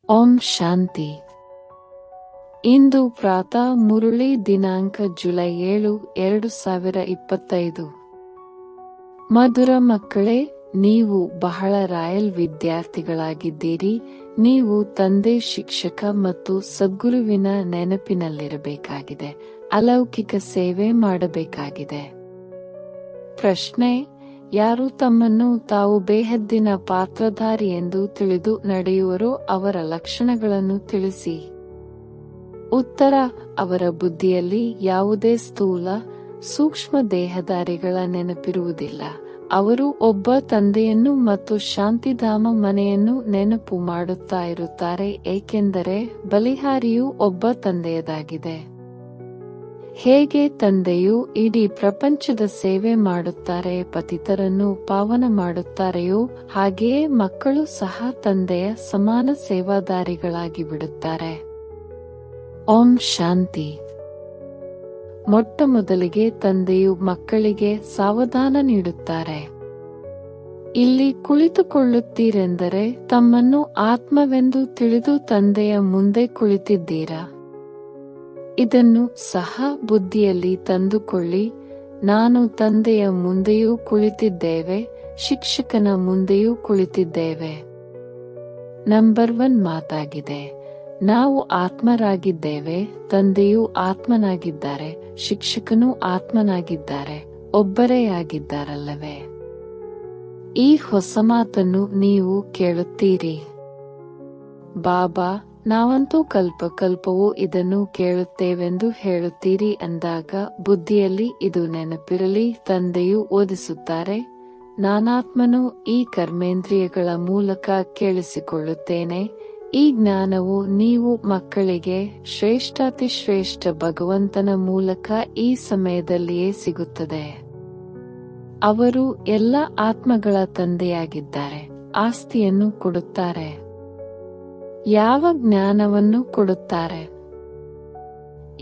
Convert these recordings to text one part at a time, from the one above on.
ಓಂ ಶಾಂತಿ. ಇಂದು ಪ್ರಾತಃ ಮುರಳಿ ದಿನಾಂಕ ಜುಲೈ 7, 2025. ಮಧುರ ಮಕ್ಕಳೇ, ನೀವು ಬಹಳ ರಾಯಲ್ ವಿದ್ಯಾರ್ಥಿಗಳಾಗಿದ್ದೀರಿ. ನೀವು ತಂದೆ, ಶಿಕ್ಷಕ ಮತ್ತು ಸದ್ಗುರುವಿನ ನೆನಪಿನಲ್ಲಿರಬೇಕಾಗಿದೆ. ಅಲೌಕಿಕ ಸೇವೆ ಮಾಡಬೇಕಾಗಿದೆ. ಪ್ರಶ್ನೆ: ಯಾರು ತಮ್ಮನ್ನು ತಾವು ಬೇಹದ್ದಿನ ಪಾತ್ರಧಾರಿ ಎಂದು ತಿಳಿದು ನಡೆಯುವರೋ ಅವರ ಲಕ್ಷಣಗಳನ್ನು ತಿಳಿಸಿ. ಉತ್ತರ: ಅವರ ಬುದ್ಧಿಯಲ್ಲಿ ಯಾವುದೇ ಸ್ಥೂಲ, ಸೂಕ್ಷ್ಮ ದೇಹಧಾರಿಗಳ ನೆನಪಿರುವುದಿಲ್ಲ. ಅವರು ಒಬ್ಬ ತಂದೆಯನ್ನು ಮತ್ತು ಶಾಂತಿಧಾಮ ಮನೆಯನ್ನು ನೆನಪು ಮಾಡುತ್ತಾ ಇರುತ್ತಾರೆ, ಏಕೆಂದರೆ ಬಲಿಹಾರಿಯು ಒಬ್ಬ ತಂದೆಯದಾಗಿದೆ. ಹೇಗೆ ತಂದೆಯು ಇಡೀ ಪ್ರಪಂಚದ ಸೇವೆ ಮಾಡುತ್ತಾರೆ, ಪತಿತರನ್ನು ಪಾವನ ಮಾಡುತ್ತಾರೆಯೋ ಹಾಗೆಯೇ ಮಕ್ಕಳು ಸಹ ತಂದೆಯ ಸಮಾನ ಸೇವಾದಾರಿಗಳಾಗಿ ಬಿಡುತ್ತಾರೆ. ಓಂ ಶಾಂತಿ. ಮೊಟ್ಟ ಮೊದಲಿಗೆ ತಂದೆಯು ಮಕ್ಕಳಿಗೆ ಸಾವಧಾನ ನೀಡುತ್ತಾರೆ. ಇಲ್ಲಿ ಕುಳಿತುಕೊಳ್ಳುತ್ತೀರೆಂದರೆ ತಮ್ಮನ್ನು ಆತ್ಮವೆಂದು ತಿಳಿದು ತಂದೆಯ ಮುಂದೆ ಕುಳಿತಿದ್ದೀರಾ. ಇದನ್ನು ಸಹ ಬುದ್ಧಿಯಲ್ಲಿ ತಂದುಕೊಳ್ಳಿ. ನಾನು ತಂದೆಯ ಮುಂದೆಯೂ ಕುಳಿತಿದ್ದೇವೆ, ಶಿಕ್ಷಕನ ಮುಂದೆಯೂ ಕುಳಿತಿದ್ದೇವೆ. ನಂಬರ್ 1 ಮಾತಾಗಿದೆ. ನಾವು ಆತ್ಮರಾಗಿದ್ದೇವೆ, ತಂದೆಯೂ ಆತ್ಮನಾಗಿದ್ದಾರೆ, ಶಿಕ್ಷಕನೂ ಆತ್ಮನಾಗಿದ್ದಾರೆ, ಒಬ್ಬರೇ ಆಗಿದ್ದಾರಲ್ಲವೇ? ಈ ಹೊಸ ಮಾತನ್ನು ನೀವು ಕೇಳುತ್ತೀರಿ. ಬಾಬಾ, ನಾವಂತೂ ಕಲ್ಪವೂ ಇದನ್ನು ಕೇಳುತ್ತೇವೆಂದು ಹೇಳುತ್ತೀರಿ ಅಂದಾಗ ಬುದ್ಧಿಯಲ್ಲಿ ಇದು ನೆನಪಿರಲಿ. ತಂದೆಯು ಓದಿಸುತ್ತಾರೆ, ನಾನಾತ್ಮನು ಈ ಕರ್ಮೇಂದ್ರಿಯಗಳ ಮೂಲಕ ಕೇಳಿಸಿಕೊಳ್ಳುತ್ತೇನೆ. ಈ ಜ್ಞಾನವು ನೀವು ಮಕ್ಕಳಿಗೆ ಶ್ರೇಷ್ಠಾತಿಶ್ರೇಷ್ಠ ಭಗವಂತನ ಮೂಲಕ ಈ ಸಮಯದಲ್ಲಿಯೇ ಸಿಗುತ್ತದೆ. ಅವರು ಎಲ್ಲ ಆತ್ಮಗಳ ತಂದೆಯಾಗಿದ್ದಾರೆ. ಆಸ್ತಿಯನ್ನು ಕೊಡುತ್ತಾರೆ. ಯಾವ ಜ್ಞಾನವನ್ನು ಕೊಡುತ್ತಾರೆ?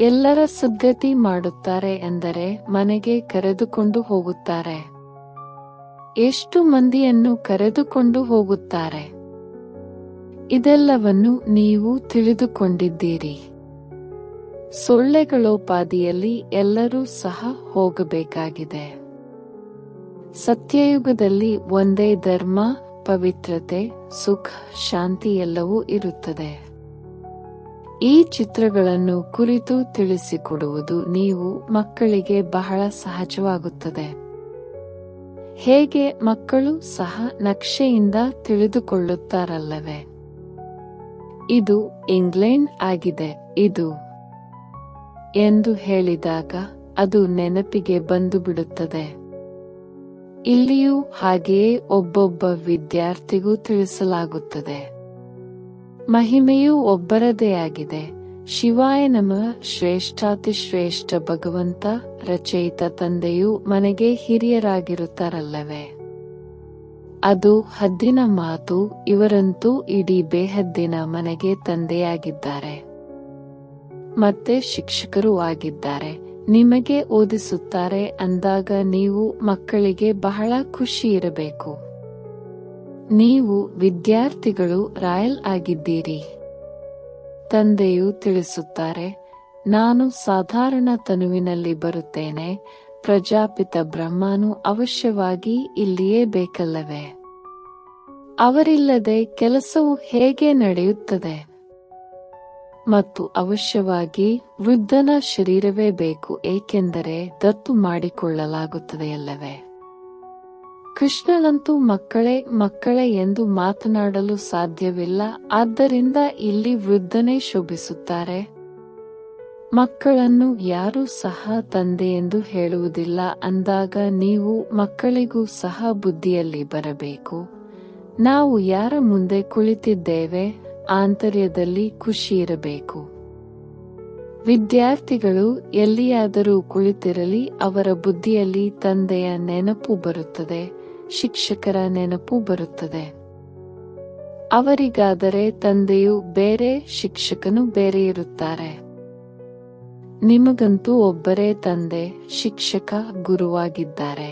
ಎಲ್ಲರ ಸದ್ಗತಿ ಮಾಡುತ್ತಾರೆ ಎಂದರೆ ಮನೆಗೆ ಕರೆದುಕೊಂಡು ಹೋಗುತ್ತಾರೆ. ಎಷ್ಟು ಮಂದಿಯನ್ನು ಕರೆದುಕೊಂಡು ಹೋಗುತ್ತಾರೆ? ಇದೆಲ್ಲವನ್ನು ನೀವು ತಿಳಿದುಕೊಂಡಿದ್ದೀರಿ. ಸೊಳ್ಳೆಗಳೋಪಾದಿಯಲ್ಲಿ ಎಲ್ಲರೂ ಸಹ ಹೋಗಬೇಕಾಗಿದೆ. ಸತ್ಯಯುಗದಲ್ಲಿ ಒಂದೇ ಧರ್ಮ, ಪವಿತ್ರತೆ, ಸುಖ, ಶಾಂತಿ ಎಲ್ಲವೂ ಇರುತ್ತದೆ. ಈ ಚಿತ್ರಗಳನ್ನು ಕುರಿತು ತಿಳಿಸಿಕೊಡುವುದು ನೀವು ಮಕ್ಕಳಿಗೆ ಬಹಳ ಸಹಜವಾಗುತ್ತದೆ. ಹೇಗೆ ಮಕ್ಕಳು ಸಹ ನಕ್ಷೆಯಿಂದ ತಿಳಿದುಕೊಳ್ಳುತ್ತಾರಲ್ಲವೇ? ಇದು ಇಂಗ್ಲೆಂಡ್ ಆಗಿದೆ, ಇದು ಎಂದು ಹೇಳಿದಾಗ ಅದು ನೆನಪಿಗೆ ಬಂದು ಬಿಡುತ್ತದೆ. ಇಲ್ಲಿಯೂ ಹಾಗೆಯೇ ಒಬ್ಬೊಬ್ಬ ವಿದ್ಯಾರ್ಥಿಗೂ ತಿಳಿಸಲಾಗುತ್ತದೆ. ಮಹಿಮೆಯೂ ಒಬ್ಬರದೇ ಆಗಿದೆ. ಶಿವಾಯ ನಮಃ. ಶ್ರೇಷ್ಠಾತಿಶ್ರೇಷ್ಠ ಭಗವಂತ, ರಚಯಿತ ತಂದೆಯು ಮನೆಗೆ ಹಿರಿಯರಾಗಿರುತ್ತಾರಲ್ಲವೇ? ಅದು ಹದ್ದಿನ ಮಾತು. ಇವರಂತೂ ಇಡೀ ಬೇಹದ್ದಿನ ಮನೆಗೆ ತಂದೆಯಾಗಿದ್ದಾರೆ. ಮತ್ತೆ ಶಿಕ್ಷಕರೂ ಆಗಿದ್ದಾರೆ. ನಿಮಗೆ ಓದಿಸುತ್ತಾರೆ ಅಂದಾಗ ನೀವು ಮಕ್ಕಳಿಗೆ ಬಹಳ ಖುಷಿ ಇರಬೇಕು. ನೀವು ವಿದ್ಯಾರ್ಥಿಗಳು ರಾಯಲ್ ಆಗಿದ್ದೀರಿ. ತಂದೆಯು ತಿಳಿಸುತ್ತಾರೆ, ನಾನು ಸಾಧಾರಣ ತನುವಿನಲ್ಲಿ ಬರುತ್ತೇನೆ. ಪ್ರಜಾಪಿತ ಬ್ರಹ್ಮನು ಅವಶ್ಯವಾಗಿ ಇಲ್ಲಿಯೇ ಬೇಕಲ್ಲವೇ? ಅವರಿಲ್ಲದೆ ಕೆಲಸವು ಹೇಗೆ ನಡೆಯುತ್ತದೆ? ಮತ್ತು ಅವಶ್ಯವಾಗಿ ವೃದ್ಧನ ಶರೀರವೇ ಬೇಕು, ಏಕೆಂದರೆ ದತ್ತು ಮಾಡಿಕೊಳ್ಳಲಾಗುತ್ತದೆಯಲ್ಲವೇ? ಕೃಷ್ಣನಂತೂ ಮಕ್ಕಳೇ ಎಂದು ಮಾತನಾಡಲು ಸಾಧ್ಯವಿಲ್ಲ. ಆದ್ದರಿಂದ ಇಲ್ಲಿ ವೃದ್ಧನೇ ಶೋಭಿಸುತ್ತಾರೆ. ಮಕ್ಕಳನ್ನು ಯಾರೂ ಸಹ ತಂದೆ ಎಂದು ಹೇಳುವುದಿಲ್ಲ ಅಂದಾಗ ನೀವು ಮಕ್ಕಳಿಗೂ ಸಹ ಬುದ್ಧಿಯಲ್ಲಿ ಬರಬೇಕು. ನಾವು ಯಾರ ಮುಂದೆ ಕುಳಿತಿದ್ದೇವೆ, ಆಂತರ್ಯದಲ್ಲಿ ಖುಷಿ ಇರಬೇಕು. ವಿದ್ಯಾರ್ಥಿಗಳು ಎಲ್ಲಿಯಾದರೂ ಕುಳಿತಿರಲಿ, ಅವರ ಬುದ್ಧಿಯಲ್ಲಿ ತಂದೆಯ ನೆನಪು ಬರುತ್ತದೆ, ಶಿಕ್ಷಕರ ನೆನಪು ಬರುತ್ತದೆ. ಅವರಿಗಾದರೆ ತಂದೆಯು ಬೇರೆ, ಶಿಕ್ಷಕನು ಬೇರೆ ಇರುತ್ತಾರೆ. ನಿಮಗಂತೂ ಒಬ್ಬರೇ ತಂದೆ, ಶಿಕ್ಷಕ, ಗುರುವಾಗಿದ್ದಾರೆ.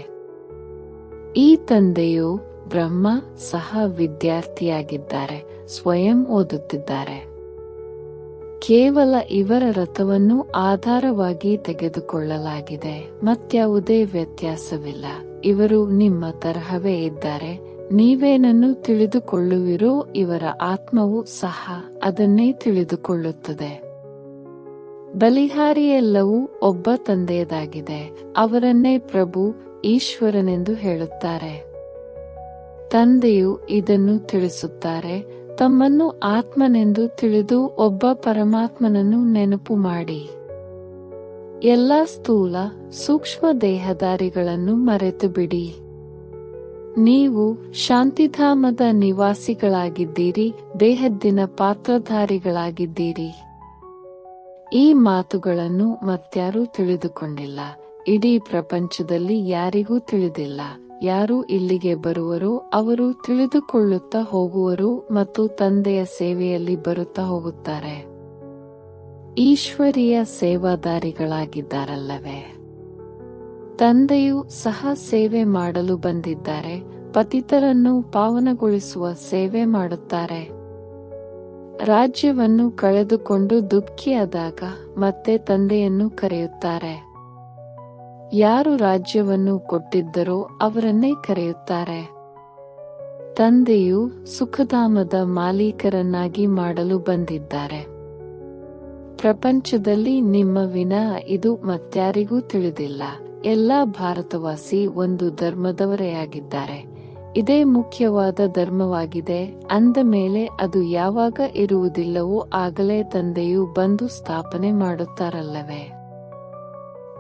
ಈ ತಂದೆಯು ಬ್ರಹ್ಮ ಸಹ ವಿದ್ಯಾರ್ಥಿಯಾಗಿದ್ದಾರೆ. ಸ್ವಯಂ ಓದುತ್ತಿದ್ದಾರೆ. ಕೇವಲ ಇವರ ರಥವನ್ನು ಆಧಾರವಾಗಿ ತೆಗೆದುಕೊಳ್ಳಲಾಗಿದೆ, ಮತ್ಯಾವುದೇ ವ್ಯತ್ಯಾಸವಿಲ್ಲ. ಇವರು ನಿಮ್ಮ ತರಹವೇ ಇದ್ದಾರೆ. ನೀವೇನನ್ನು ತಿಳಿದುಕೊಳ್ಳುವಿರೋ ಇವರ ಆತ್ಮವು ಸಹ ಅದನ್ನೇ ತಿಳಿದುಕೊಳ್ಳುತ್ತದೆ. ಬಲಿಹಾರಿಯೆಲ್ಲವೂ ಒಬ್ಬ ತಂದೆಯದಾಗಿದೆ. ಅವರನ್ನೇ ಪ್ರಭು, ಈಶ್ವರನೆಂದು ಹೇಳುತ್ತಾರೆ. ತಂದೆಯು ಇದನ್ನು ತಿಳಿಸುತ್ತಾರೆ. ತಮ್ಮನ್ನು ಆತ್ಮನೆಂದು ತಿಳಿದು ಒಬ್ಬ ಪರಮಾತ್ಮನನ್ನು ನೆನಪು ಮಾಡಿ. ಎಲ್ಲ ಸ್ಥೂಲ ಸೂಕ್ಷ್ಮ ದೇಹಧಾರಿಗಳನ್ನು ಮರೆತು ಬಿಡಿ. ನೀವು ಶಾಂತಿಧಾಮದ ನಿವಾಸಿಗಳಾಗಿದ್ದೀರಿ, ದೇಹದ್ದಿನ ಪಾತ್ರಧಾರಿಗಳಾಗಿದ್ದೀರಿ. ಈ ಮಾತುಗಳನ್ನು ಮತ್ಯಾರೂ ತಿಳಿದುಕೊಂಡಿಲ್ಲ. ಇಡೀ ಪ್ರಪಂಚದಲ್ಲಿ ಯಾರಿಗೂ ತಿಳಿದಿಲ್ಲ. ಯಾರು ಇಲ್ಲಿಗೆ ಬರುವರೋ ಅವರು ತಿಳಿದುಕೊಳ್ಳುತ್ತಾ ಹೋಗುವರು ಮತ್ತು ತಂದೆಯ ಸೇವೆಯಲ್ಲಿ ಬರುತ್ತಾ ಹೋಗುತ್ತಾರೆ. ಈಶ್ವರೀಯ ಸೇವಾದಾರಿಗಳಾಗಿದ್ದಾರಲ್ಲವೇ? ತಂದೆಯು ಸಹ ಸೇವೆ ಮಾಡಲು ಬಂದಿದ್ದಾರೆ. ಪತಿತರನ್ನು ಪಾವನಗೊಳಿಸುವ ಸೇವೆ ಮಾಡುತ್ತಾರೆ. ರಾಜ್ಯವನ್ನು ಕಳೆದುಕೊಂಡು ದುಃಖಿಯಾದಾಗ ಮತ್ತೆ ತಂದೆಯನ್ನು ಕರೆಯುತ್ತಾರೆ. ಯಾರು ರಾಜ್ಯವನ್ನು ಕೊಟ್ಟಿದ್ದರೋ ಅವರನ್ನೇ ಕರೆಯುತ್ತಾರೆ. ತಂದೆಯು ಸುಖಧಾಮದ ಮಾಲೀಕರನ್ನಾಗಿ ಮಾಡಲು ಬಂದಿದ್ದಾರೆ. ಪ್ರಪಂಚದಲ್ಲಿ ನಿಮ್ಮ ವಿನಃ ಇದು ಮತ್ಯಾರಿಗೂ ತಿಳಿದಿಲ್ಲ. ಎಲ್ಲಾ ಭಾರತವಾಸಿ ಒಂದು ಧರ್ಮದವರೇ ಆಗಿದ್ದಾರೆ. ಇದೇ ಮುಖ್ಯವಾದ ಧರ್ಮವಾಗಿದೆ. ಅಂದ ಮೇಲೆ ಅದು ಯಾವಾಗ ಇರುವುದಿಲ್ಲವೋ ಆಗಲೇ ತಂದೆಯು ಬಂದು ಸ್ಥಾಪನೆ ಮಾಡುತ್ತಾರಲ್ಲವೇ?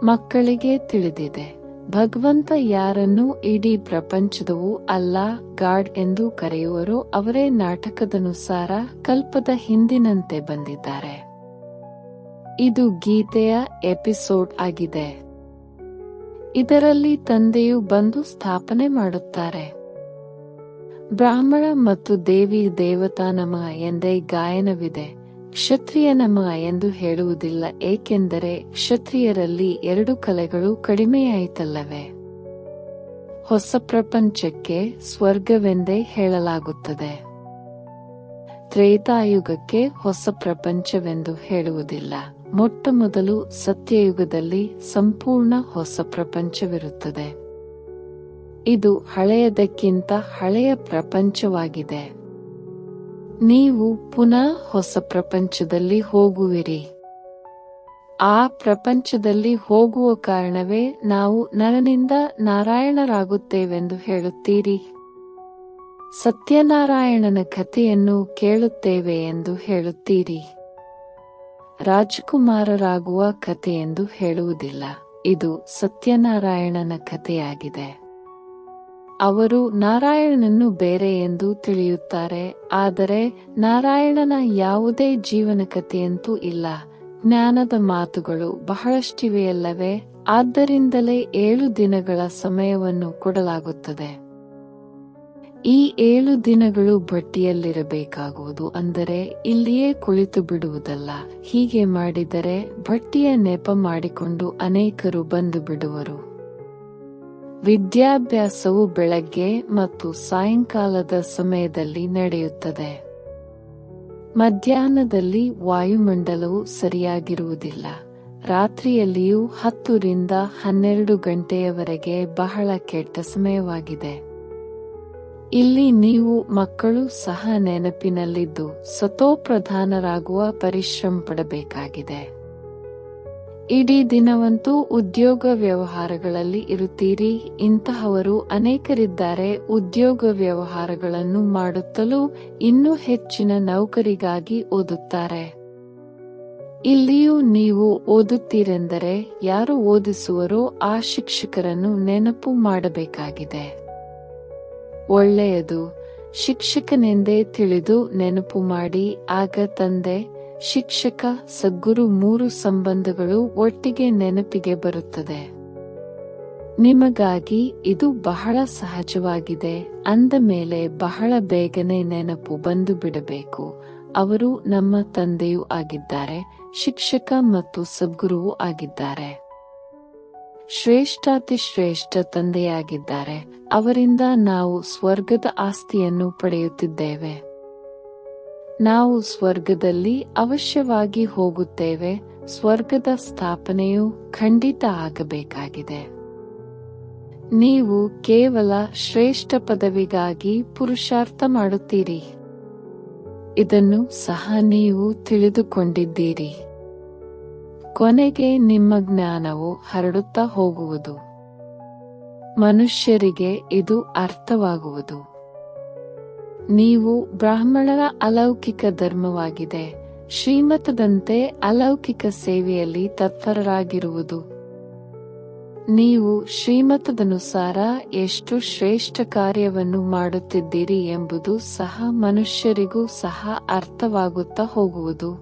ಮಕ್ಕಳಿಗೆ ತಿಳಿದಿದೆ. ಭಗವಂತ ಯಾರನ್ನು ಇಡೀ ಪ್ರಪಂಚದವು ಅಲ್ಲಾ, ಗಾಡ್ ಎಂದು ಕರೆಯುವರೋ ಅವರೇ ನಾಟಕದನುಸಾರ ಕಲ್ಪದ ಹಿಂದಿನಂತೆ ಬಂದಿದ್ದಾರೆ. ಇದು ಗೀತೆಯ ಎಪಿಸೋಡ್ ಆಗಿದೆ. ಇದರಲ್ಲಿ ತಂದೆಯು ಬಂದು ಸ್ಥಾಪನೆ ಮಾಡುತ್ತಾರೆ. ಬ್ರಾಹ್ಮಣ ಮತ್ತು ದೇವಿ ದೇವತಾ ನಮಃ ಎಂದೇ ಗಾಯನವಿದೆ. ಕ್ಷತ್ರಿಯ ನಮಃ ಎಂದು ಹೇಳುವುದಿಲ್ಲ, ಏಕೆಂದರೆ ಕ್ಷತ್ರಿಯರಲ್ಲಿ 2 ಕಲೆಗಳು ಕಡಿಮೆಯಾಯಿತಲ್ಲವೇ? ಹೊಸ ಪ್ರಪಂಚಕ್ಕೆ ಸ್ವರ್ಗವೆಂದೇ ಹೇಳಲಾಗುತ್ತದೆ. ತ್ರೇತಾಯುಗಕ್ಕೆ ಹೊಸ ಪ್ರಪಂಚವೆಂದು ಹೇಳುವುದಿಲ್ಲ. ಮೊಟ್ಟಮೊದಲು ಸತ್ಯಯುಗದಲ್ಲಿ ಸಂಪೂರ್ಣ ಹೊಸ ಪ್ರಪಂಚವಿರುತ್ತದೆ. ಇದು ಹಳೆಯದಕ್ಕಿಂತ ಹಳೆಯ ಪ್ರಪಂಚವಾಗಿದೆ. ನೀವು ಪುನಃ ಹೊಸ ಪ್ರಪಂಚದಲ್ಲಿ ಹೋಗುವಿರಿ. ಆ ಪ್ರಪಂಚದಲ್ಲಿ ಹೋಗುವ ಕಾರಣವೇ ನಾವು ನರನಿಂದ ನಾರಾಯಣರಾಗುತ್ತೇವೆಂದು ಹೇಳುತ್ತೀರಿ. ಸತ್ಯನಾರಾಯಣನ ಕಥೆಯನ್ನು ಕೇಳುತ್ತೇವೆ ಎಂದು ಹೇಳುತ್ತೀರಿ. ರಾಜಕುಮಾರರಾಗುವ ಕಥೆಯೆಂದು ಹೇಳುವುದಿಲ್ಲ. ಇದು ಸತ್ಯನಾರಾಯಣನ ಕಥೆಯಾಗಿದೆ. ಅವರು ನಾರಾಯಣನನ್ನು ಬೇರೆ ಎಂದು ತಿಳಿಯುತ್ತಾರೆ, ಆದರೆ ನಾರಾಯಣನ ಯಾವುದೇ ಜೀವನ ಕಥೆಯಂತೂ ಇಲ್ಲ. ಜ್ಞಾನದ ಮಾತುಗಳು ಬಹಳಷ್ಟಿವೆಯಲ್ಲವೇ? ಆದ್ದರಿಂದಲೇ 7 ದಿನಗಳ ಸಮಯವನ್ನು ಕೊಡಲಾಗುತ್ತದೆ. ಈ 7 ದಿನಗಳು ಭಟ್ಟಿಯಲ್ಲಿರಬೇಕಾಗುವುದು, ಅಂದರೆ ಇಲ್ಲಿಯೇ ಕುಳಿತು ಬಿಡುವುದಲ್ಲ. ಹೀಗೆ ಮಾಡಿದರೆ ಭಟ್ಟಿಯ ನೆಪ ಮಾಡಿಕೊಂಡು ಅನೇಕರು ಬಂದು ಬಿಡುವರು. ವಿದ್ಯಾಭ್ಯಾಸವು ಬೆಳಗ್ಗೆ ಮತ್ತು ಸಾಯಂಕಾಲದ ಸಮಯದಲ್ಲಿ ನಡೆಯುತ್ತದೆ. ಮಧ್ಯಾಹ್ನದಲ್ಲಿ ವಾಯುಮಂಡಲವು ಸರಿಯಾಗಿರುವುದಿಲ್ಲ. ರಾತ್ರಿಯಲ್ಲಿಯೂ 10 ರಿಂದ 12 ಗಂಟೆಯವರೆಗೆ ಬಹಳ ಕೆಟ್ಟ ಸಮಯವಾಗಿದೆ. ಇಲ್ಲಿ ನೀವು ಮಕ್ಕಳು ಸಹ ನೆನಪಿನಲ್ಲಿದ್ದು ಸತೋಪ್ರಧಾನರಾಗುವ ಪರಿಶ್ರಮ ಪಡಬೇಕಾಗಿದೆ. ಇಡೀ ದಿನವಂತೂ ಉದ್ಯೋಗ ವ್ಯವಹಾರಗಳಲ್ಲಿ ಇರುತ್ತೀರಿ. ಇಂತಹವರು ಅನೇಕರಿದ್ದಾರೆ. ಉದ್ಯೋಗ ವ್ಯವಹಾರಗಳನ್ನು ಮಾಡುತ್ತಲೂ ಇನ್ನೂ ಹೆಚ್ಚಿನ ನೌಕರಿಗಾಗಿ ಓದುತ್ತಾರೆ. ಇಲ್ಲಿಯೂ ನೀವು ಓದುತ್ತೀರೆಂದರೆ ಯಾರು ಓದಿಸುವರೋ ಆ ಶಿಕ್ಷಕರನ್ನು ನೆನಪು ಮಾಡಬೇಕಾಗಿದೆ. ಒಳ್ಳೆಯದು, ಶಿಕ್ಷಕನೆಂದೇ ತಿಳಿದು ನೆನಪು ಮಾಡಿ. ಆಗ ತಂದೆ, ಶಿಕ್ಷಕ, ಸದ್ಗುರು 3 ಸಂಬಂಧಗಳು ಒಟ್ಟಿಗೆ ನೆನಪಿಗೆ ಬರುತ್ತದೆ. ನಿಮಗಾಗಿ ಇದು ಬಹಳ ಸಹಜವಾಗಿದೆ. ಅಂದ ಮೇಲೆ ಬಹಳ ಬೇಗನೆ ನೆನಪು ಬಂದು ಬಿಡಬೇಕು. ಅವರು ನಮ್ಮ ತಂದೆಯೂ ಆಗಿದ್ದಾರೆ, ಶಿಕ್ಷಕ ಮತ್ತು ಸದ್ಗುರುವೂ ಆಗಿದ್ದಾರೆ. ಶ್ರೇಷ್ಠಾತಿಶ್ರೇಷ್ಠ ತಂದೆಯಾಗಿದ್ದಾರೆ. ಅವರಿಂದ ನಾವು ಸ್ವರ್ಗದ ಆಸ್ತಿಯನ್ನು ಪಡೆಯುತ್ತಿದ್ದೇವೆ. ನಾವು ಸ್ವರ್ಗದಲ್ಲಿ ಅವಶ್ಯವಾಗಿ ಹೋಗುತ್ತೇವೆ. ಸ್ವರ್ಗದ ಸ್ಥಾಪನೆಯು ಖಂಡಿತ ಆಗಬೇಕಾಗಿದೆ. ನೀವು ಕೇವಲ ಶ್ರೇಷ್ಠ ಪದವಿಗಾಗಿ ಪುರುಷಾರ್ಥ ಮಾಡುತ್ತೀರಿ. ಇದನ್ನು ಸಹ ನೀವು ತಿಳಿದುಕೊಂಡಿದ್ದೀರಿ. ಕೊನೆಗೆ ನಿಮ್ಮ ಜ್ಞಾನವು ಹರಡುತ್ತಾ ಹೋಗುವುದು. ಮನುಷ್ಯರಿಗೆ ಇದು ಅರ್ಥವಾಗುವುದು. ನೀವು ಬ್ರಾಹ್ಮಣರ ಅಲೌಕಿಕ ಧರ್ಮವಾಗಿದೆ. ಶ್ರೀಮತದಂತೆ ಅಲೌಕಿಕ ಸೇವೆಯಲ್ಲಿ ತತ್ಪರರಾಗಿರುವುದು. ನೀವು ಶ್ರೀಮತದನುಸಾರ ಎಷ್ಟು ಶ್ರೇಷ್ಠ ಕಾರ್ಯವನ್ನು ಮಾಡುತ್ತಿದ್ದೀರಿ ಎಂಬುದು ಸಹ ಮನುಷ್ಯರಿಗೂ ಸಹ ಅರ್ಥವಾಗುತ್ತಾ ಹೋಗುವುದು.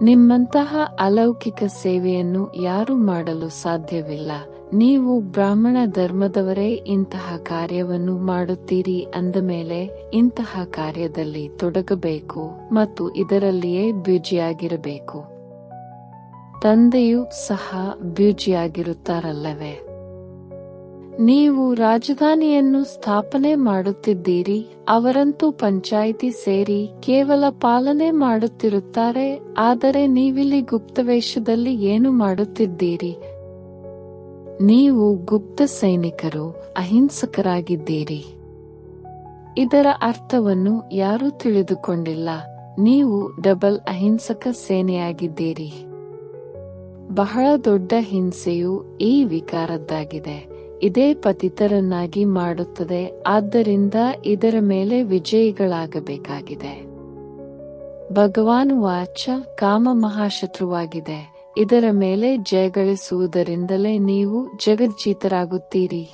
ನಿಮ್ಮಂತಹ ಅಲೌಕಿಕ ಸೇವೆಯನ್ನು ಯಾರೂ ಮಾಡಲು ಸಾಧ್ಯವಿಲ್ಲ. ನೀವು ಬ್ರಾಹ್ಮಣ ಧರ್ಮದವರೇ ಇಂತಹ ಕಾರ್ಯವನ್ನು ಮಾಡುತ್ತೀರಿ ಅಂದಮೇಲೆ ಇಂತಹ ಕಾರ್ಯದಲ್ಲಿ ತೊಡಗಬೇಕು ಮತ್ತು ಇದರಲ್ಲಿಯೇ ಬ್ಯುಜಿಯಾಗಿರಬೇಕು. ತಂದೆಯೂ ಸಹ ಬ್ಯುಜಿಯಾಗಿರುತ್ತಾರಲ್ಲವೇ? ನೀವು ರಾಜಧಾನಿಯನ್ನು ಸ್ಥಾಪನೆ ಮಾಡುತ್ತಿದ್ದೀರಿ. ಅವರಂತೂ ಪಂಚಾಯಿತಿ ಸೇರಿ ಕೇವಲ ಪಾಲನೆ ಮಾಡುತ್ತಿರುತ್ತಾರೆ. ಆದರೆ ನೀವಿಲ್ಲಿ ಗುಪ್ತವೇಷದಲ್ಲಿ ಏನು ಮಾಡುತ್ತಿದ್ದೀರಿ? ನೀವು ಗುಪ್ತ ಸೈನಿಕರು, ಅಹಿಂಸಕರಾಗಿದ್ದೀರಿ. ಇದರ ಅರ್ಥವನ್ನು ಯಾರೂ ತಿಳಿದುಕೊಂಡಿಲ್ಲ. ನೀವು ಡಬಲ್ ಅಹಿಂಸಕ ಸೇನೆಯಾಗಿದ್ದೀರಿ. ಬಹಳ ದೊಡ್ಡ ಹಿಂಸೆಯು ಈ ವಿಕಾರದ್ದಾಗಿದೆ. ಇದೇ ಪತಿತರನ್ನಾಗಿ ಮಾಡುತ್ತದೆ. ಆದ್ದರಿಂದ ಇದರ ಮೇಲೆ ವಿಜಯಿಗಳಾಗಬೇಕಾಗಿದೆ. ಭಗವಾನ್ ವಾಚ ಕಾಮ ಮಹಾಶತ್ರುವಾಗಿದೆ. ಇದರ ಮೇಲೆ ಜಯಗಳಿಸುವುದರಿಂದಲೇ ನೀವು ಜಗಜ್ಜೀತರಾಗುತ್ತೀರಿ.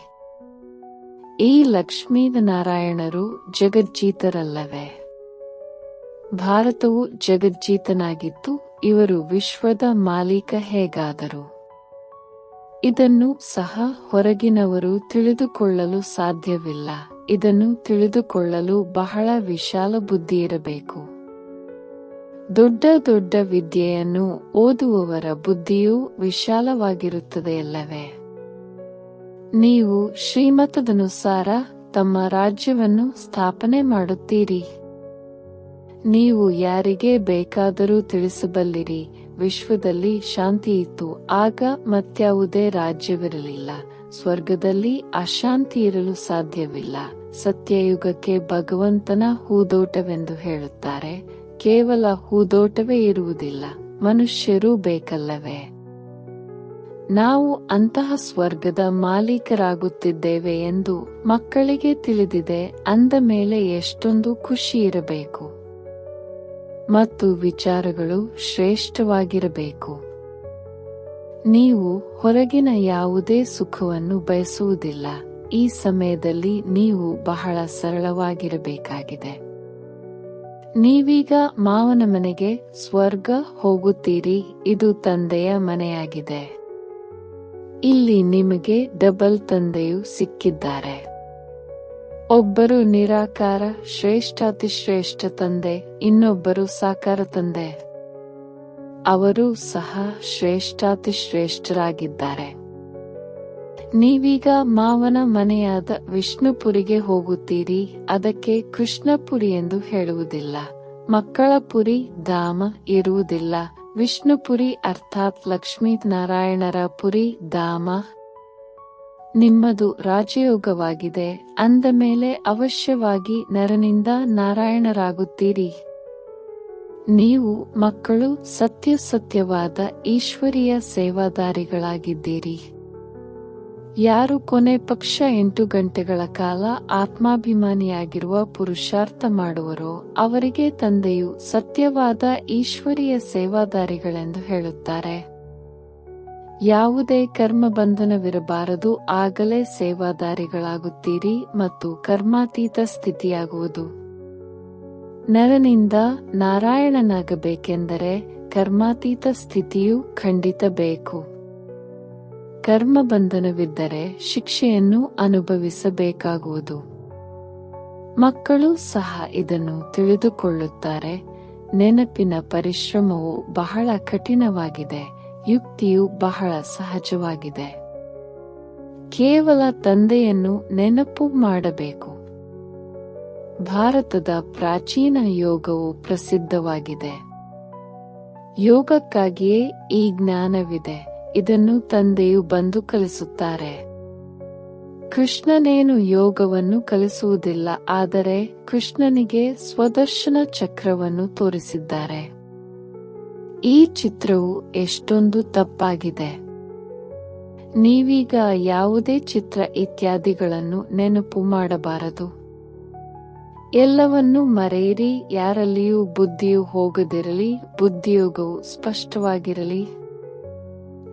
ಈ ಲಕ್ಷ್ಮೀನಾರಾಯಣರು ಜಗಜ್ಜೀತರಲ್ಲವೇ? ಭಾರತವು ಜಗಜ್ಜೀತನಾಗಿತ್ತು. ಇವರು ವಿಶ್ವದ ಮಾಲೀಕ ಹೇಗಾದರು? ಇದನ್ನು ಸಹ ಹೊರಗಿನವರು ತಿಳಿದುಕೊಳ್ಳಲು ಸಾಧ್ಯವಿಲ್ಲ. ಇದನ್ನು ತಿಳಿದುಕೊಳ್ಳಲು ಬಹಳ ವಿಶಾಲ ಬುದ್ಧಿಯಿರಬೇಕು. ದೊಡ್ಡ ದೊಡ್ಡ ವಿದ್ಯೆಯನ್ನು ಓದುವವರ ಬುದ್ಧಿಯೂ ವಿಶಾಲವಾಗಿರುತ್ತದೆಯಲ್ಲವೇ? ನೀವು ಶ್ರೀಮತದನುಸಾರ ತಮ್ಮ ರಾಜ್ಯವನ್ನು ಸ್ಥಾಪನೆ ಮಾಡುತ್ತೀರಿ. ನೀವು ಯಾರಿಗೆ ಬೇಕಾದರೂ ತಿಳಿಸಬಲ್ಲಿರಿ. ವಿಶ್ವದಲ್ಲಿ ಶಾಂತಿಯಿತ್ತು, ಆಗ ಮತ್ಯಾವುದೇ ರಾಜ್ಯವಿರಲಿಲ್ಲ. ಸ್ವರ್ಗದಲ್ಲಿ ಅಶಾಂತಿ ಇರಲು ಸಾಧ್ಯವಿಲ್ಲ. ಸತ್ಯಯುಗಕ್ಕೆ ಭಗವಂತನ ಹೂದೋಟವೆಂದು ಹೇಳುತ್ತಾರೆ. ಕೇವಲ ಹೂದೋಟವೇ ಇರುವುದಿಲ್ಲ, ಮನುಷ್ಯರೂ ಬೇಕಲ್ಲವೇ? ನಾವು ಅಂತಹ ಸ್ವರ್ಗದ ಮಾಲೀಕರಾಗುತ್ತಿದ್ದೇವೆ ಎಂದು ಮಕ್ಕಳಿಗೆ ತಿಳಿದಿದೆ ಅಂದ ಮೇಲೆ ಎಷ್ಟೊಂದು ಖುಷಿ ಇರಬೇಕು ಮತ್ತು ವಿಚಾರಗಳು ಶ್ರೇಷ್ಠವಾಗಿರಬೇಕು. ನೀವು ಹೊರಗಿನ ಯಾವುದೇ ಸುಖವನ್ನು ಬಯಸುವುದಿಲ್ಲ. ಈ ಸಮಯದಲ್ಲಿ ನೀವು ಬಹಳ ಸರಳವಾಗಿರಬೇಕಾಗಿದೆ. ನೀವೀಗ ಮಾವನ ಮನೆಗೆ ಸ್ವರ್ಗ ಹೋಗುತ್ತೀರಿ. ಇದು ತಂದೆಯ ಮನೆಯಾಗಿದೆ. ಇಲ್ಲಿ ನಿಮಗೆ ಡಬಲ್ ತಂದೆಯು ಸಿಕ್ಕಿದ್ದಾರೆ. ಒಬ್ಬರು ನಿರಾಕಾರ ಶ್ರೇಷ್ಠಾತಿಶ್ರೇಷ್ಠ ತಂದೆ, ಇನ್ನೊಬ್ಬರು ಸಾಕಾರ ತಂದೆ. ಅವರು ಸಹ ಶ್ರೇಷ್ಠಾತಿಶ್ರೇಷ್ಠರಾಗಿದ್ದಾರೆ. ನೀವೀಗ ಮಾವನ ಮನೆಯಾದ ವಿಷ್ಣುಪುರಿಗೆ ಹೋಗುತ್ತೀರಿ. ಅದಕ್ಕೆ ಕೃಷ್ಣಪುರಿ ಎಂದು ಹೇಳುವುದಿಲ್ಲ. ಮಕ್ಕಳ ಪುರಿ ಧಾಮ ಇರುವುದಿಲ್ಲ. ವಿಷ್ಣುಪುರಿ ಅರ್ಥಾತ್ ಲಕ್ಷ್ಮೀನಾರಾಯಣರ ಪುರಿ ಧಾಮ. ನಿಮ್ಮದು ರಾಜಯೋಗವಾಗಿದೆ ಅಂದ ಮೇಲೆ ಅವಶ್ಯವಾಗಿ ನರನಿಂದ ನಾರಾಯಣರಾಗುತ್ತೀರಿ. ನೀವು ಮಕ್ಕಳು ಸತ್ಯವಾದ ಈಶ್ವರೀಯ ಸೇವಾದಾರಿಗಳಾಗಿದ್ದೀರಿ. ಯಾರು ಕೊನೆ ಪಕ್ಷ 8 ಗಂಟೆಗಳ ಕಾಲ ಆತ್ಮಾಭಿಮಾನಿಯಾಗಿರುವ ಪುರುಷಾರ್ಥ ಮಾಡುವರೋ ಅವರಿಗೆ ತಂದೆಯು ಸತ್ಯವಾದ ಈಶ್ವರೀಯ ಸೇವಾದಾರಿಗಳೆಂದು ಹೇಳುತ್ತಾರೆ. ಯಾವುದೇ ಕರ್ಮ ಬಂಧನವಿರಬಾರದು, ಆಗಲೇ ಸೇವಾದಾರಿಗಳಾಗುತ್ತೀರಿ ಮತ್ತು ಕರ್ಮಾತೀತ ಸ್ಥಿತಿಯಾಗುವುದು. ನರನಿಂದ ನಾರಾಯಣನಾಗಬೇಕೆಂದರೆ ಕರ್ಮಾತೀತ ಸ್ಥಿತಿಯು ಖಂಡಿತ ಬೇಕು. ಕರ್ಮಬಂಧನವಿದ್ದರೆ ಶಿಕ್ಷೆಯನ್ನು ಅನುಭವಿಸಬೇಕಾಗುವುದು. ಮಕ್ಕಳು ಸಹ ಇದನ್ನು ತಿಳಿದುಕೊಳ್ಳುತ್ತಾರೆ. ನೆನಪಿನ ಪರಿಶ್ರಮವು ಬಹಳ ಕಠಿಣವಾಗಿದೆ. ಯುಕ್ತಿಯು ಬಹಳ ಸಹಜವಾಗಿದೆ. ಕೇವಲ ತಂದೆಯನ್ನು ನೆನಪು ಮಾಡಬೇಕು. ಭಾರತದ ಪ್ರಾಚೀನ ಯೋಗವು ಪ್ರಸಿದ್ಧವಾಗಿದೆ. ಯೋಗಕ್ಕಾಗಿಯೇ ಈ ಜ್ಞಾನವಿದೆ. ಇದನ್ನು ತಂದೆಯು ಬಂದು ಕಲಿಸುತ್ತಾರೆ. ಕೃಷ್ಣನೇನು ಯೋಗವನ್ನು ಕಲಿಸುವುದಿಲ್ಲ, ಆದರೆ ಕೃಷ್ಣನಿಗೆ ಸ್ವದರ್ಶನ ಚಕ್ರವನ್ನು ತೋರಿಸಿದ್ದಾರೆ. ಈ ಚಿತ್ರವು ಎಷ್ಟೊಂದು ತಪ್ಪಾಗಿದೆ. ನೀವೀಗ ಯಾವುದೇ ಚಿತ್ರ ಇತ್ಯಾದಿಗಳನ್ನು ನೆನಪು ಮಾಡಬಾರದು. ಎಲ್ಲವನ್ನೂ ಮರೆಯಿರಿ. ಯಾರಲ್ಲಿಯೂ ಬುದ್ಧಿಯು ಹೋಗದಿರಲಿ. ಬುದ್ಧಿಯೋಗವು ಸ್ಪಷ್ಟವಾಗಿರಲಿ.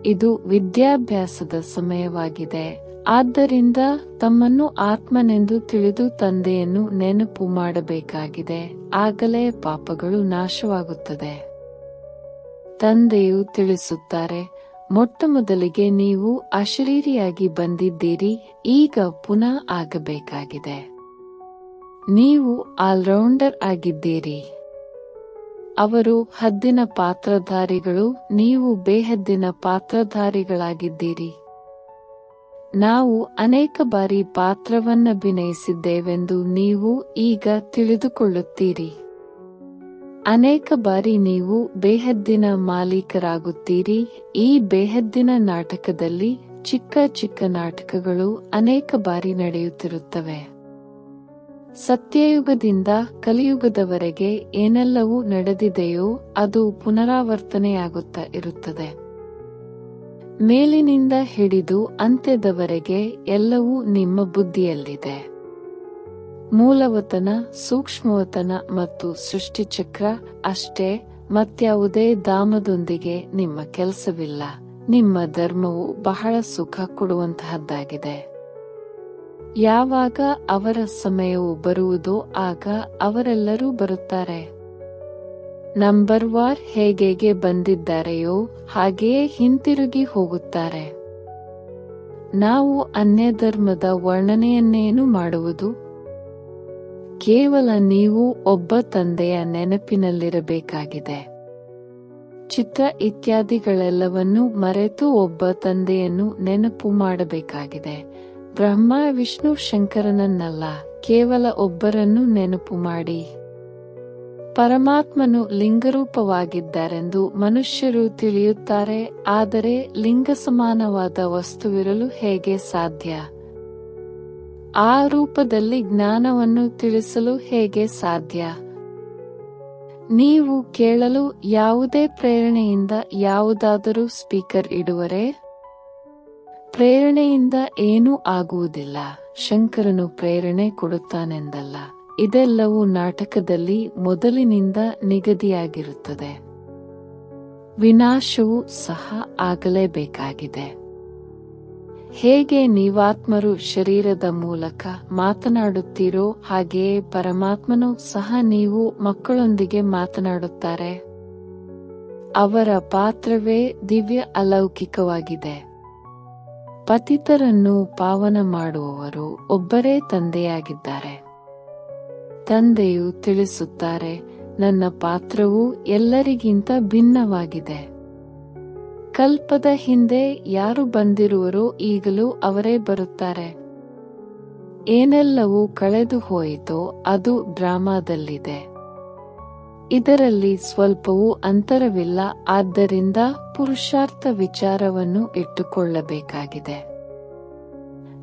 ಇದು ವಿದ್ಯಾಭ್ಯಾಸದ ಸಮಯವಾಗಿದೆ. ಆದ್ದರಿಂದ ತಮ್ಮನ್ನು ಆತ್ಮನೆಂದು ತಿಳಿದು ತಂದೆಯನ್ನು ನೆನಪು ಮಾಡಬೇಕಾಗಿದೆ. ಆಗಲೇ ಪಾಪಗಳು ನಾಶವಾಗುತ್ತದೆ. ತಂದೆಯು ತಿಳಿಸುತ್ತಾರೆ, ಮೊಟ್ಟಮೊದಲಿಗೆ ನೀವು ಅಶರೀರಿಯಾಗಿ ಬಂದಿದ್ದೀರಿ, ಈಗ ಪುನಃ ಆಗಬೇಕಾಗಿದೆ. ನೀವು ಆಲ್ರೌಂಡರ್ ಆಗಿದ್ದೀರಿ. ಅವರು ಹದ್ದಿನ ಪಾತ್ರಧಾರಿಗಳು, ನೀವು ಬೇಹದ್ದಿನ ಪಾತ್ರಧಾರಿಗಳಾಗಿದ್ದೀರಿ. ನಾವು ಅನೇಕ ಬಾರಿ ಪಾತ್ರವನ್ನಭಿನಯಿಸಿದ್ದೇವೆಂದು ನೀವು ಈಗ ತಿಳಿದುಕೊಳ್ಳುತ್ತೀರಿ. ಅನೇಕ ಬಾರಿ ನೀವು ಬೇಹದ್ದಿನ ಮಾಲೀಕರಾಗುತ್ತೀರಿ. ಈ ಬೇಹದ್ದಿನ ನಾಟಕದಲ್ಲಿ ಚಿಕ್ಕ ಚಿಕ್ಕ ನಾಟಕಗಳು ಅನೇಕ ಬಾರಿ ನಡೆಯುತ್ತಿರುತ್ತವೆ. ಸತ್ಯಯುಗದಿಂದ ಕಲಿಯುಗದವರೆಗೆ ಏನೆಲ್ಲವೂ ನಡೆದಿದೆಯೋ ಅದು ಪುನರಾವರ್ತನೆಯಾಗುತ್ತಾ ಇರುತ್ತದೆ. ಮೇಲಿನಿಂದ ಹಿಡಿದು ಅಂತ್ಯದವರೆಗೆ ಎಲ್ಲವೂ ನಿಮ್ಮ ಬುದ್ಧಿಯಲ್ಲಿದೆ. ಮೂಲವತನ, ಸೂಕ್ಷ್ಮವತನ ಮತ್ತು ಸೃಷ್ಟಿಚಕ್ರ ಅಷ್ಟೇ. ಮತ್ಯಾವುದೇ ಧಾಮದೊಂದಿಗೆ ನಿಮ್ಮ ಕೆಲಸವಿಲ್ಲ. ನಿಮ್ಮ ಧರ್ಮವು ಬಹಳ ಸುಖ ಕೊಡುವಂತಹದ್ದಾಗಿದೆ. ಯಾವಾಗ ಅವರ ಸಮಯವು ಬರುವುದೋ ಆಗ ಅವರೆಲ್ಲರೂ ಬರುತ್ತಾರೆ. ನಂಬರ್ವಾರ್ ಹೇಗೆ ಬಂದಿದ್ದಾರೆಯೋ ಹಾಗೆಯೇ ಹಿಂತಿರುಗಿ ಹೋಗುತ್ತಾರೆ. ನಾವು ಅನ್ಯಧರ್ಮದ ವರ್ಣನೆಯನ್ನೇನು ಮಾಡುವುದು? ಕೇವಲ ನೀವು ಒಬ್ಬ ತಂದೆಯ ನೆನಪಿನಲ್ಲಿರಬೇಕಾಗಿದೆ. ಚಿತ್ರ ಇತ್ಯಾದಿಗಳೆಲ್ಲವನ್ನೂ ಮರೆತು ಒಬ್ಬ ತಂದೆಯನ್ನು ನೆನಪು ಮಾಡಬೇಕಾಗಿದೆ. ಬ್ರಹ್ಮ, ವಿಷ್ಣು, ಶಂಕರನನ್ನಲ್ಲ, ಕೇವಲ ಒಬ್ಬರನ್ನು ನೆನಪು ಮಾಡಿ. ಪರಮಾತ್ಮನು ಲಿಂಗರೂಪವಾಗಿದ್ದಾರೆಂದು ಮನುಷ್ಯರು ತಿಳಿಯುತ್ತಾರೆ, ಆದರೆ ಲಿಂಗ ಸಮಾನವಾದ ವಸ್ತುವಿರಲು ಹೇಗೆ ಸಾಧ್ಯ? ಆ ರೂಪದಲ್ಲಿ ಜ್ಞಾನವನ್ನು ತಿಳಿಸಲು ಹೇಗೆ ಸಾಧ್ಯ? ನೀವು ಕೇಳಲು ಯಾವುದೇ ಪ್ರೇರಣೆಯಿಂದ ಯಾವುದಾದರೂ ಸ್ಪೀಕರ್ ಇಡುವರೆ? ಪ್ರೇರಣೆಯಿಂದ ಏನೂ ಆಗುವುದಿಲ್ಲ. ಶಂಕರನು ಪ್ರೇರಣೆ ಕೊಡುತ್ತಾನೆಂದಲ್ಲ. ಇದೆಲ್ಲವೂ ನಾಟಕದಲ್ಲಿ ಮೊದಲಿನಿಂದ ನಿಗದಿಯಾಗಿರುತ್ತದೆ. ವಿನಾಶವೂ ಸಹ ಆಗಲೇಬೇಕಾಗಿದೆ. ಹೇಗೆ ನೀವಾತ್ಮರು ಶರೀರದ ಮೂಲಕ ಮಾತನಾಡುತ್ತೀರೋ ಹಾಗೆಯೇ ಪರಮಾತ್ಮನು ಸಹ ನೀವು ಮಕ್ಕಳೊಂದಿಗೆ ಮಾತನಾಡುತ್ತಾರೆ. ಅವರ ಪಾತ್ರವೇ ದಿವ್ಯ ಅಲೌಕಿಕವಾಗಿದೆ. ಪತಿತರನ್ನು ಪಾವನ ಮಾಡುವವರು ಒಬ್ಬರೇ ತಂದೆಯಾಗಿದ್ದಾರೆ. ತಂದೆಯು ತಿಳಿಸುತ್ತಾರೆ, ನನ್ನ ಪಾತ್ರವು ಎಲ್ಲರಿಗಿಂತ ಭಿನ್ನವಾಗಿದೆ. ಕಲ್ಪದ ಹಿಂದೆ ಯಾರು ಬಂದಿರುವರೋ ಈಗಲೂ ಅವರೇ ಬರುತ್ತಾರೆ. ಏನೆಲ್ಲವೂ ಕಳೆದು ಹೋಯಿತೋ ಅದು ಡ್ರಾಮಾದಲ್ಲಿದೆ. ಇದರಲ್ಲಿ ಸ್ವಲ್ಪವೂ ಅಂತರವಿಲ್ಲ. ಆದ್ದರಿಂದ ಪುರುಷಾರ್ಥ ವಿಚಾರವನ್ನು ಇಟ್ಟುಕೊಳ್ಳಬೇಕಾಗಿದೆ.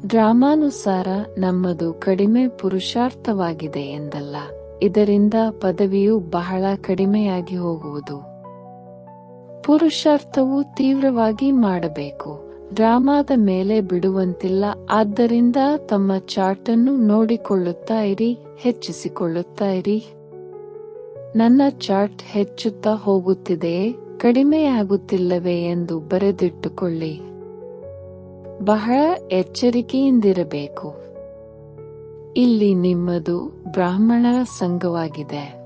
ಡ್ರಾಮಾನುಸಾರ ನಮ್ಮದು ಕಡಿಮೆ ಪುರುಷಾರ್ಥವಾಗಿದೆ ಎಂದಲ್ಲ. ಇದರಿಂದ ಪದವಿಯು ಬಹಳ ಕಡಿಮೆಯಾಗಿ ಹೋಗುವುದು. ಪುರುಷಾರ್ಥವು ತೀವ್ರವಾಗಿ ಮಾಡಬೇಕು. ಡ್ರಾಮಾದ ಮೇಲೆ ಬಿಡುವಂತಿಲ್ಲ. ಆದ್ದರಿಂದ ತಮ್ಮ ಚಾರ್ಟ್ ಅನ್ನು ನೋಡಿಕೊಳ್ಳುತ್ತಾ ಇರಿ, ಹೆಚ್ಚಿಸಿಕೊಳ್ಳುತ್ತಾ ಇರಿ. ನನ್ನ ಚಾರ್ಟ್ ಹೆಚ್ಚುತ್ತಾ ಹೋಗುತ್ತಿದೆಯೇ, ಕಡಿಮೆಯಾಗುತ್ತಿಲ್ಲವೇ ಎಂದು ಬರೆದಿಟ್ಟುಕೊಳ್ಳಿ. ಬಹಳ ಎಚ್ಚರಿಕೆಯಿಂದಿರಬೇಕು. ಇಲ್ಲಿ ನಿಮ್ಮದು ಬ್ರಾಹ್ಮಣರ ಸಂಘವಾಗಿದೆ.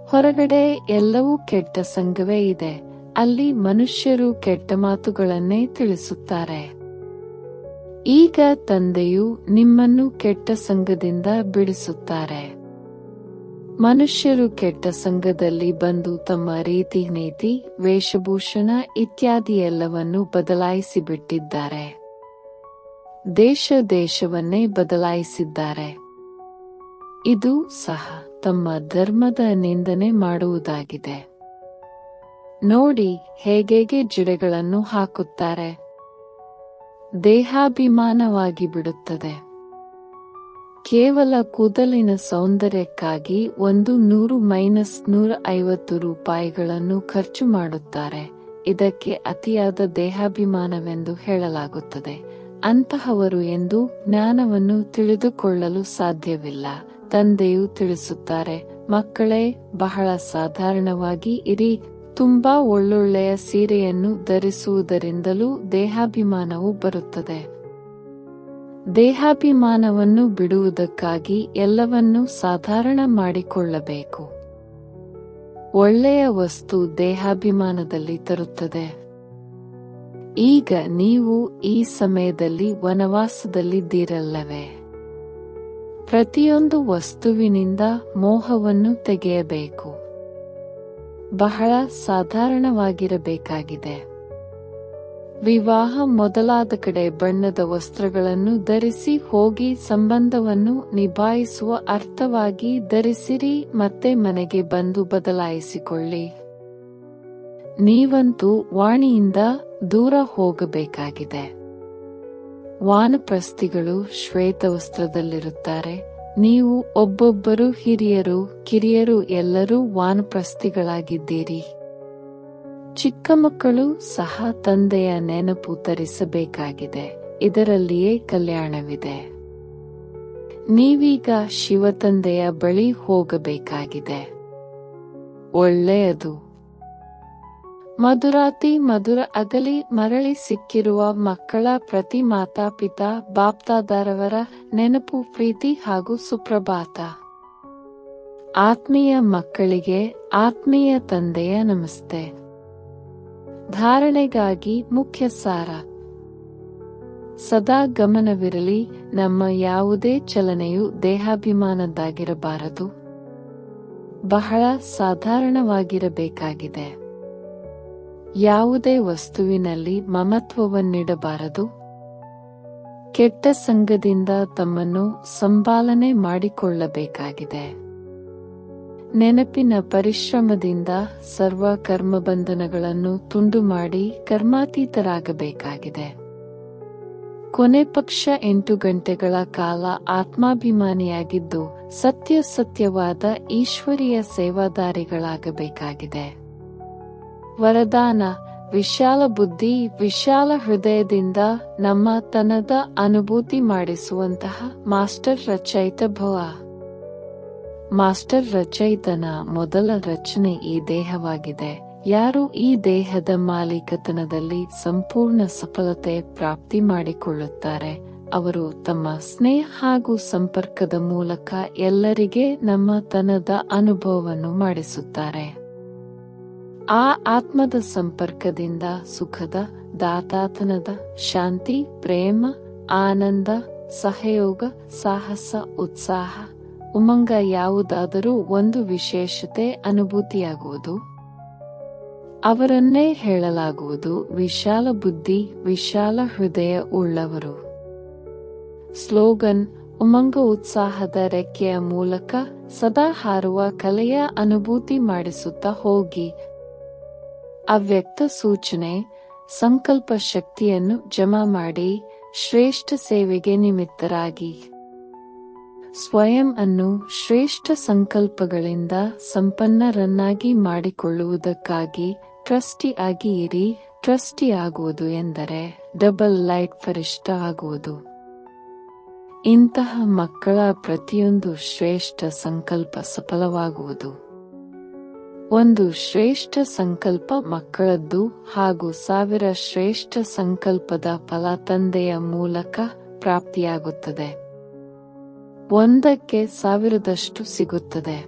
ಹೊರಗಡೆ ಎಲ್ಲವೂ ಕೆಟ್ಟ ಸಂಘವೇ ಇದೆ. ಅಲ್ಲಿ ಮನುಷ್ಯರು ಕೆಟ್ಟ ಮಾತುಗಳನ್ನೇ ತಿಳಿಸುತ್ತಾರೆ. ಈಗ ತಂದೆಯು ನಿಮ್ಮನ್ನು ಕೆಟ್ಟ ಸಂಘದಿಂದ ಬಿಡಿಸುತ್ತಾರೆ. ಮನುಷ್ಯರು ಕೆಟ್ಟ ಸಂಘದಲ್ಲಿ ಬಂದು ತಮ್ಮ ರೀತಿ ನೀತಿ, ವೇಷಭೂಷಣ ಇತ್ಯಾದಿ ಎಲ್ಲವನ್ನೂ ಬದಲಾಯಿಸಿಬಿಟ್ಟಿದ್ದಾರೆ. ದೇಶವನ್ನೇ ಬದಲಾಯಿಸಿದ್ದಾರೆ. ಇದು ಸಹ ತಮ್ಮ ಧರ್ಮದ ನಿಂದನೆ ಮಾಡುವುದಾಗಿದೆ. ನೋಡಿ ಹೇಗೆ ಜಿಡೆಗಳನ್ನು ಹಾಕುತ್ತಾರೆ. ದೇಹಾಭಿಮಾನವಾಗಿ ಬಿಡುತ್ತದೆ. ಕೇವಲ ಕೂದಲಿನ ಸೌಂದರ್ಯಕ್ಕಾಗಿ 100-150 ರೂಪಾಯಿಗಳನ್ನು ಖರ್ಚು ಮಾಡುತ್ತಾರೆ. ಇದಕ್ಕೆ ಅತಿಯಾದ ದೇಹಾಭಿಮಾನವೆಂದು ಹೇಳಲಾಗುತ್ತದೆ. ಅಂತಹವರು ಎಂದು ಜ್ಞಾನವನ್ನು ತಿಳಿದುಕೊಳ್ಳಲು ಸಾಧ್ಯವಿಲ್ಲ. ತಂದೆಯು ತಿಳಿಸುತ್ತಾರೆ, ಮಕ್ಕಳೇ, ಬಹಳ ಸಾಧಾರಣವಾಗಿ ಇರಿ. ತುಂಬಾ ಒಳ್ಳೊಳ್ಳೆಯ ಸೀರೆಯನ್ನು ಧರಿಸುವುದರಿಂದಲೂ ದೇಹಾಭಿಮಾನವು ಬರುತ್ತದೆ. ದೇಹಾಭಿಮಾನವನ್ನು ಬಿಡುವುದಕ್ಕಾಗಿ ಎಲ್ಲವನ್ನೂ ಸಾಧಾರಣ ಮಾಡಿಕೊಳ್ಳಬೇಕು. ಒಳ್ಳೆಯ ವಸ್ತು ದೇಹಾಭಿಮಾನದಲ್ಲಿ ತರುತ್ತದೆ. ಈಗ ನೀವು ಈ ಸಮಯದಲ್ಲಿ ವನವಾಸದಲ್ಲಿದ್ದೀರಲ್ಲವೇ? ಪ್ರತಿಯೊಂದು ವಸ್ತುವಿನಿಂದ ಮೋಹವನ್ನು ತೆಗೆಯಬೇಕು. ಬಹಳ ಸಾಧಾರಣವಾಗಿರಬೇಕಾಗಿದೆ. ವಿವಾಹ ಮೊದಲಾದ ಕಡೆ ಬಣ್ಣದ ವಸ್ತ್ರಗಳನ್ನು ಧರಿಸಿ ಹೋಗಿ ಸಂಬಂಧವನ್ನು ನಿಭಾಯಿಸುವ ಅರ್ಥವಾಗಿ ಧರಿಸಿರಿ. ಮತ್ತೆ ಮನೆಗೆ ಬಂದು ಬದಲಾಯಿಸಿಕೊಳ್ಳಿ. ನೀವಂತೂ ವಾಣಿಯಿಂದ ದೂರ ಹೋಗಬೇಕಾಗಿದೆ. ವಾನಪ್ರಸ್ಥಿಗಳು ಶ್ವೇತವಸ್ತ್ರದಲ್ಲಿರುತ್ತಾರೆ. ನೀವು ಒಬ್ಬೊಬ್ಬರು ಹಿರಿಯರು ಕಿರಿಯರು ಎಲ್ಲರೂ ವಾನಪ್ರಸ್ಥಿಗಳಾಗಿದ್ದೀರಿ. ಚಿಕ್ಕ ಮಕ್ಕಳು ಸಹ ತಂದೆಯ ನೆನಪು ತರಿಸಬೇಕಾಗಿದೆ. ಇದರಲ್ಲಿಯೇ ಕಲ್ಯಾಣವಿದೆ. ನೀವೀಗ ಶಿವತಂದೆಯ ಬಳಿ ಹೋಗಬೇಕಾಗಿದೆ. ಒಳ್ಳೆಯದು. ಮಧುರಾತಿ ಮಧುರ ಅಗಲಿ ಮರಳಿ ಸಿಕ್ಕಿರುವ ಮಕ್ಕಳ ಪ್ರತಿ ಮಾತಾಪಿತಾ ಬಾಪ್ದಾದರವರ ನೆನಪು, ಪ್ರೀತಿ ಹಾಗೂ ಸುಪ್ರಭಾತ. ಆತ್ಮೀಯ ಮಕ್ಕಳಿಗೆ ಆತ್ಮೀಯ ತಂದೆಯ ನಮಸ್ತೆ. ಧಾರಣೆಗಾಗಿ ಮುಖ್ಯ ಸಾರ. ಸದಾ ಗಮನವಿರಲಿ, ನಮ್ಮ ಯಾವುದೇ ಚಲನೆಯು ದೇಹಾಭಿಮಾನದ್ದಾಗಿರಬಾರದು. ಬಹಳ ಸಾಧಾರಣವಾಗಿರಬೇಕಾಗಿದೆ. ಯಾವುದೇ ವಸ್ತುವಿನಲ್ಲಿ ಮಮತ್ವವನ್ನಿಡಬಾರದು. ಕೆಟ್ಟ ಸಂಗದಿಂದ ತಮ್ಮನ್ನು ಸಂಪಾಲನೆ ಮಾಡಿಕೊಳ್ಳಬೇಕಾಗಿದೆ. ನೆನಪಿನ ಪರಿಶ್ರಮದಿಂದ ಸರ್ವ ಕರ್ಮಬಂಧನಗಳನ್ನು ತುಂಡು ಮಾಡಿ ಕರ್ಮಾತೀತರಾಗಬೇಕಾಗಿದೆ. ಕೊನೆ ಪಕ್ಷ 8 ಗಂಟೆಗಳ ಕಾಲ ಆತ್ಮಾಭಿಮಾನಿಯಾಗಿದ್ದು ಸತ್ಯವಾದ ಈಶ್ವರೀಯ ಸೇವಾದಾರಿಗಳಾಗಬೇಕಾಗಿದೆ. ವರದಾನ: ವಿಶಾಲ ಬುದ್ಧಿ, ವಿಶಾಲ ಹೃದಯದಿಂದ ನಮ್ಮ ತನದ ಅನುಭೂತಿ ಮಾಡಿಸುವಂತಹ ಮಾಸ್ಟರ್ ರಚಯಿತ ಭವ. ಮಾಸ್ಟರ್ ರಚಯಿತನ ಮೊದಲ ರಚನೆ ಈ ದೇಹವಾಗಿದೆ. ಯಾರು ಈ ದೇಹದ ಮಾಲೀಕತನದಲ್ಲಿ ಸಂಪೂರ್ಣ ಸಫಲತೆ ಪ್ರಾಪ್ತಿ ಮಾಡಿಕೊಳ್ಳುತ್ತಾರೆ, ಅವರು ತಮ್ಮ ಸ್ನೇಹ ಹಾಗೂ ಸಂಪರ್ಕದ ಮೂಲಕ ಎಲ್ಲರಿಗೆ ನಮ್ಮ ತನದ ಅನುಭವವನ್ನು ಮಾಡಿಸುತ್ತಾರೆ. ಆ ಆತ್ಮದ ಸಂಪರ್ಕದಿಂದ ಸುಖದ, ದಾತಾತನದ, ಶಾಂತಿ, ಪ್ರೇಮ, ಆನಂದ, ಸಹಯೋಗ, ಸಾಹಸ, ಉತ್ಸಾಹ, ಉಮಂಗ ಯಾವುದಾದರೂ ಒಂದು ವಿಶೇಷತೆ ಅನುಭೂತಿಯಾಗುವುದು. ಅವರನ್ನೇ ಹೇಳಲಾಗುವುದು ವಿಶಾಲ ಬುದ್ಧಿ, ವಿಶಾಲ ಹೃದಯ ಉಳ್ಳವರು. ಸ್ಲೋಗನ್: ಉಮಂಗ ಉತ್ಸಾಹದ ರೆಕ್ಕೆಯ ಮೂಲಕ ಸದಾ ಹಾರುವ ಕಲೆಯ ಅನುಭೂತಿ ಮಾಡಿಸುತ್ತಾ ಹೋಗಿ. ಅವ್ಯಕ್ತ ಸೂಚನೆ: ಸಂಕಲ್ಪ ಶಕ್ತಿಯನ್ನು ಜಮಾ ಮಾಡಿ ಶ್ರೇಷ್ಠ ಸೇವೆಗೆ ನಿಮಿತ್ತರಾಗಿ. ಸ್ವಯಂ ಅನ್ನು ಶ್ರೇಷ್ಠ ಸಂಕಲ್ಪಗಳಿಂದ ಸಂಪನ್ನರನ್ನಾಗಿ ಮಾಡಿಕೊಳ್ಳುವುದಕ್ಕಾಗಿ ಟ್ರಸ್ಟಿ ಆಗಿ ಇರಿ. ಟ್ರಸ್ಟಿ ಆಗುವುದು ಎಂದರೆ ಡಬಲ್ ಲೈಟ್ ಫರಿಷ್ಠ ಆಗುವುದು. ಇಂತಹ ಮಕ್ಕಳ ಪ್ರತಿಯೊಂದು ಶ್ರೇಷ್ಠ ಸಂಕಲ್ಪ ಸಫಲವಾಗುವುದು. ಒಂದು ಶ್ರೇಷ್ಠ ಸಂಕಲ್ಪ ಮಕ್ಕಳದ್ದು ಹಾಗೂ 1000 ಶ್ರೇಷ್ಠ ಸಂಕಲ್ಪದ ಫಲ ತಂದೆಯ ಮೂಲಕ ಪ್ರಾಪ್ತಿಯಾಗುತ್ತದೆ. 1ಕ್ಕೆ 1000ದಷ್ಟು ಸಿಗುತ್ತದೆ.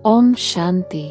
ಓಂ ಶಾಂತಿ.